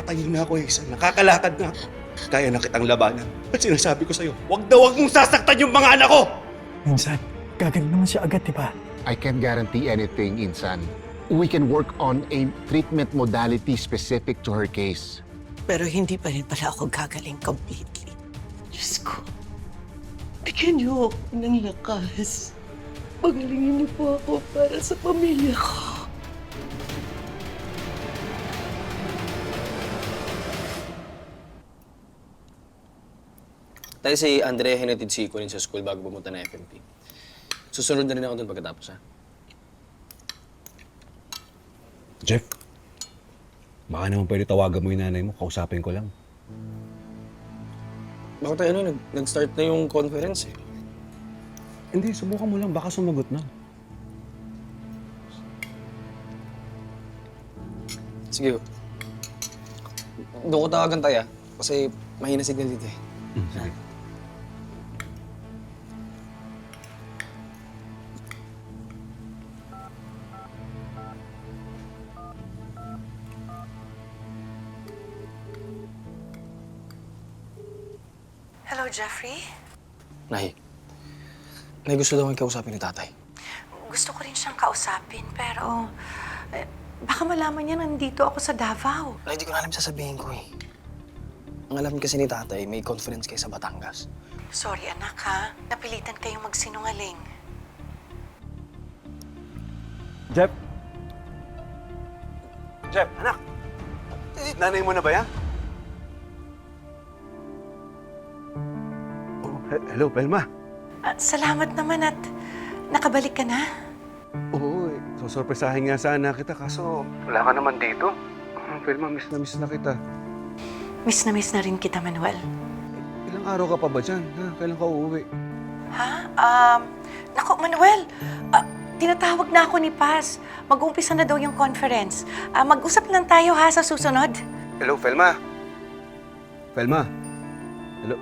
nakakatayo na ako, Hazel. Nakakalakad na ako. Kaya na kitang labanan. At sinasabi ko sa'yo, huwag na huwag mong sasaktan yung mga anak ko! Minsan, gagaling naman siya agad, di ba? I can't guarantee anything, Insan. We can work on a treatment modality specific to her case. Pero hindi pa rin pala ako gagaling completely. Diyos ko, bigyan niyo ako ng lakas. Pagalingin niyo po ako para sa pamilya ko. Tayo si Andrea hinatid si Kunin sa school bago pumunta na FMP. Susunod na rin ako doon pagkatapos, ha? Jeff, baka naman pwede tawagan mo yung nanay mo, kausapin ko lang. Bakit tayo nag-start na yung conference, eh? Hindi, subukan mo lang, baka sumagot na. Sige. Doon ko tawagan tayo, kasi mahina signal dito, eh. Sige. Hello, Jeffrey? Nay, gusto daw akong kausapin ni tatay. Gusto ko rin siyang kausapin, pero baka malaman niya nandito ako sa Davao. Nay, hindi ko na alam sasabihin ko, eh. Ang alam kasi ni tatay, may conference kayo sa Batangas. Sorry, anak, ha? Napilitan kayong magsinungaling. Jeff, Jeff, anak! Nanay mo na ba yan? Oh, hello, Pelma. Salamat naman at nakabalik ka na. Oo, susurpresahin nga sana kita kaso wala ka naman dito. Pelma, miss na kita. Miss na rin kita, Manuel. Ilang araw ka pa ba dyan? Ha? Kailan ka uuwi? Ha? Naku, Manuel, tinatawag na ako ni Paz. Mag-uumpisa na daw yung conference. Mag-usap lang tayo, ha, sa susunod. Hello, Pelma. Pelma. Hello.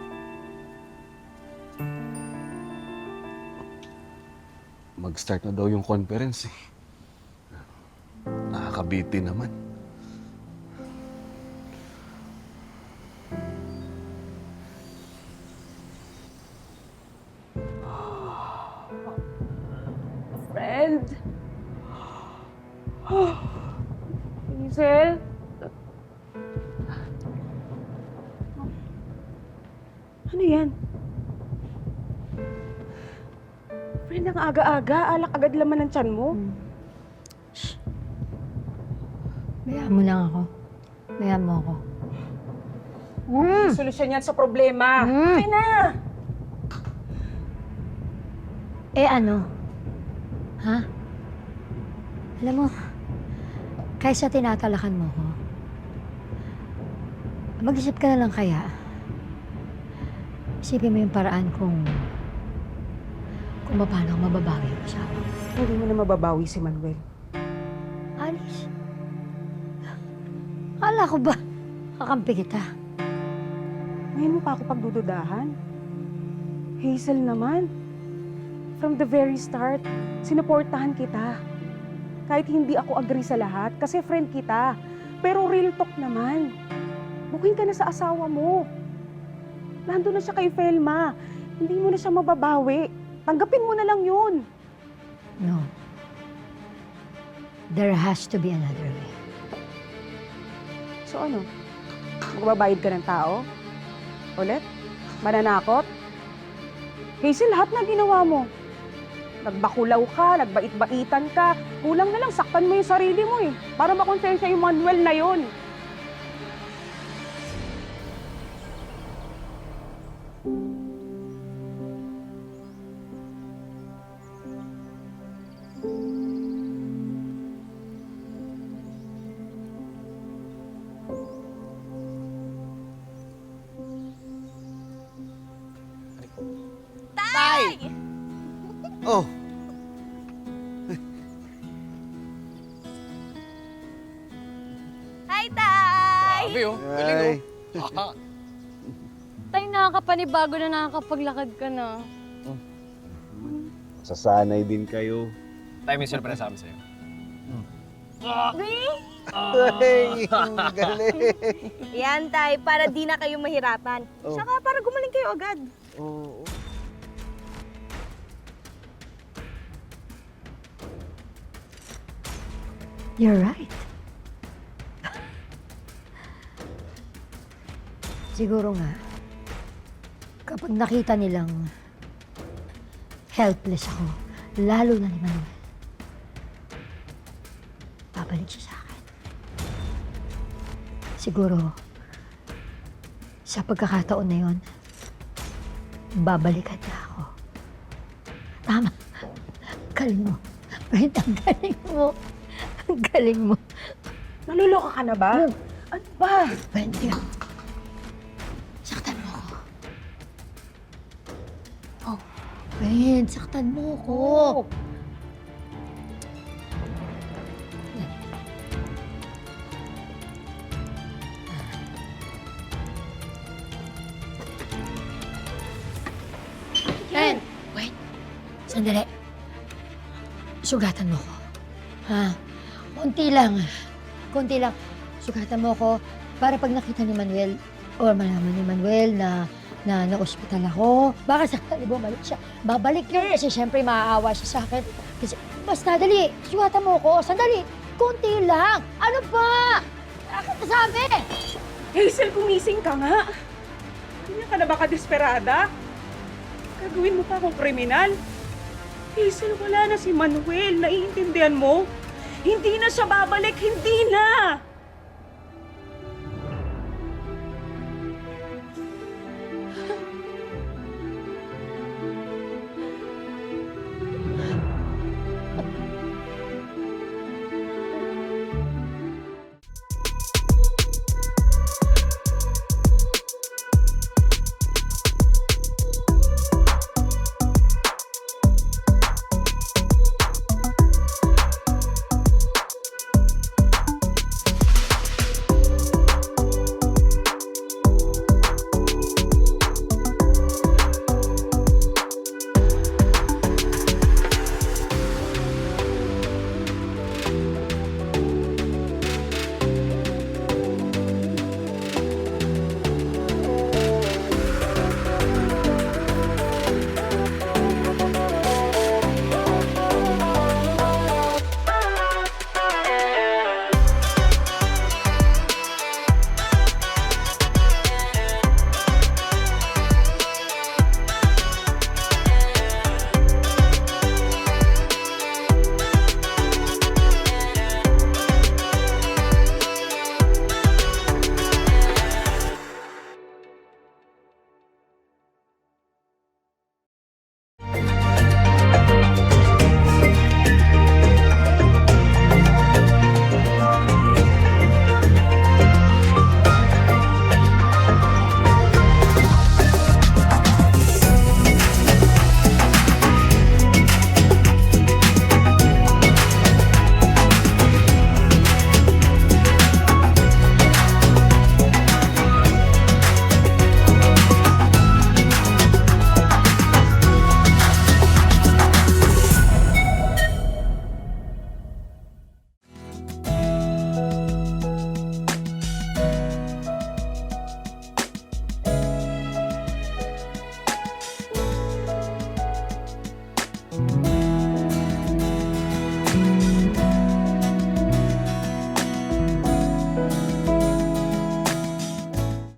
Mag-start na daw yung conference, eh. Nakakabitin naman. Friend. Hazel? Ano yan? Friend, ang aga-aga. Alak agad laman ng tiyan mo. Bayaan mo lang ako. Bayaan mo ako. Solusyon yan sa problema. Okay na. Eh ano? Ha? Alam mo, kaysa tinatalakan mo ko, mag-isip ka na lang kaya. Isipin mo yung paraan kung paano ako mababawi yung asawa mo. Hindi mo na mababawi si Manuel. Alice? Akala ko ba kakampi kita? Ngayon mo pa ako pagdududahan. Hazel naman. From the very start, sinuportahan kita. Kahit hindi ako agree sa lahat, kasi friend kita. Pero real talk naman. Bukin ka na sa asawa mo. Nandun na siya kay Felma. Hindi mo na siya mababawi. Tanggapin mo na lang yun. No. There has to be another way. So ano? Magbabayad ka ng tao? Ulit? Mananakot? Hazel, lahat na ginawa mo. Nagbakulaw ka, nagbait-baitan ka. Kulang na lang, saktan mo yung sarili mo eh. Para makonsensya yung Manuel na yun. Oh, Hi, Tay! Grabe, oh. ay. Tay, nakakapanibago na nakakapaglakad ka na. Sasanay din kayo. Tayo may surprise sa amin sa'yo. Ay, ang galing. Yan, tay, para di na kayo mahirapan. Saka para gumaling kayo agad. Oo. You're right. Siguro nga, kapag nakita nilang helpless ako, lalo na ni Manuel, babalik siya sa akin. Siguro, sa pagkakataon na yon, babalikan niya ako. Tama. Galing mo. Friend, ang galing mo. Ang galing mo. Naluloka ka na ba? Ano ba? Friend, saktan mo ako. Oh, friend, saktan mo ako. Friend, wait. Sandali. Sugatan mo ko. Ha? Konti lang. Konti lang. Sugatan mo ko para pag nakita ni Manuel o malaman ni Manuel na na-ospital ako, baka sakali bumalik siya. Babalik yun kasi syempre maaawa siya sa akin. Kasi, basta dali, sugatan mo ko. Sandali, konti lang. Ano ba? Bakit nasabi? Hazel, gumising ka nga. Ganyan ka na ba kadesperada? Gagawin mo pa akong kriminal? Hazel, wala na si Manuel. Naiintindihan mo? Hindi na siya babalik. Hindi na!